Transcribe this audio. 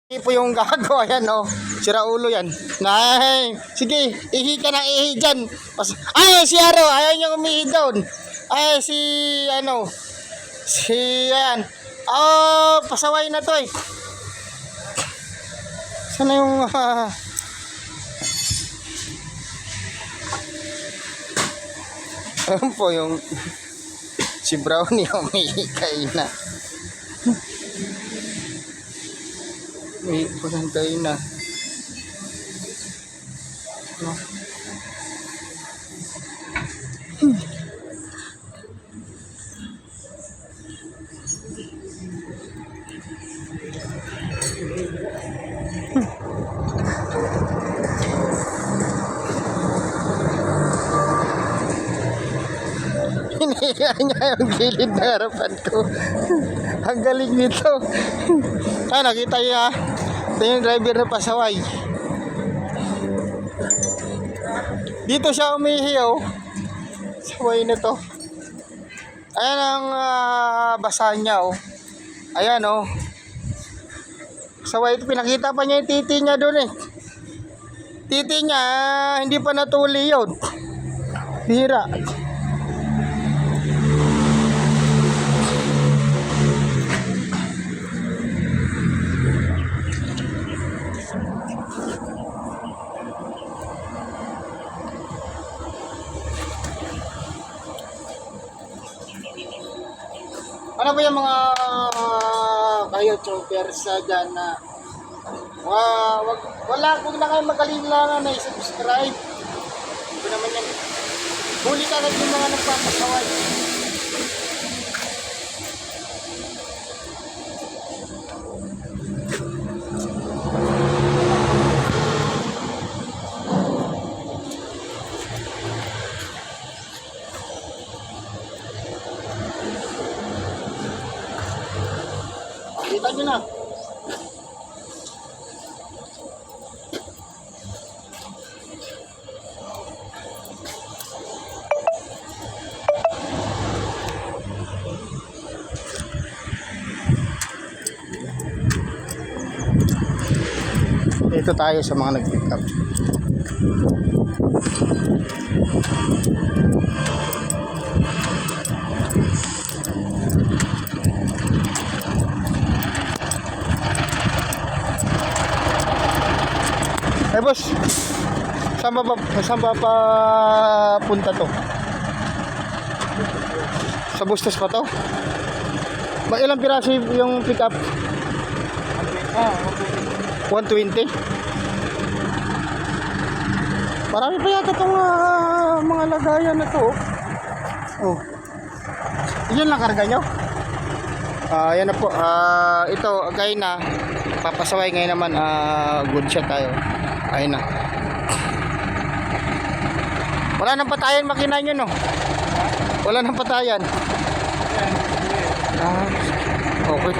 Po yung gago, ayan oh. Sira ulo yan. Nay, sige, ihi ka na ihi dyan. Ay, si Aro, ayaw niya umihi doon. Ay, ayan. Oh, pasaway na to eh. Sana yung, ayan po yung, si Brownie umihi kayo na. Umihi po lang kayo na. No. Hinihiya niya yung gilid na harapan ko. Ang galing nito. Nakita niyo ha. Ito yung driver na pasaway. Dito siya umihi oh. Saway na to. Ayan ang basa niya oh. Ayan oh. Saway ito. Pinakita pa niya yung titi niya doon eh. Titi niya hindi pa natuli yun. Bihira. Ano ba yung mga kayo choppers dyan na huwag na kayo magalinlangan na i-subscribe. Ito naman yan. Huli ka agad yung mga nagpapasaway. Kita nyo na. Dito tayo sa mga nag-pick up. Eh boss, saan ba pa punta to? Sa Bustos pa to? Ilang piraso yung pick up? 120? Marami pa yata itong mga lagayan na to. Oh. Yan lang karga nyo? Yan na po. Ito, gaya na. Papasaway ngayon naman. Good shot tayo. Ayun na. Wala nang patayan makina nyo, no? Wala nang patayan. Okay.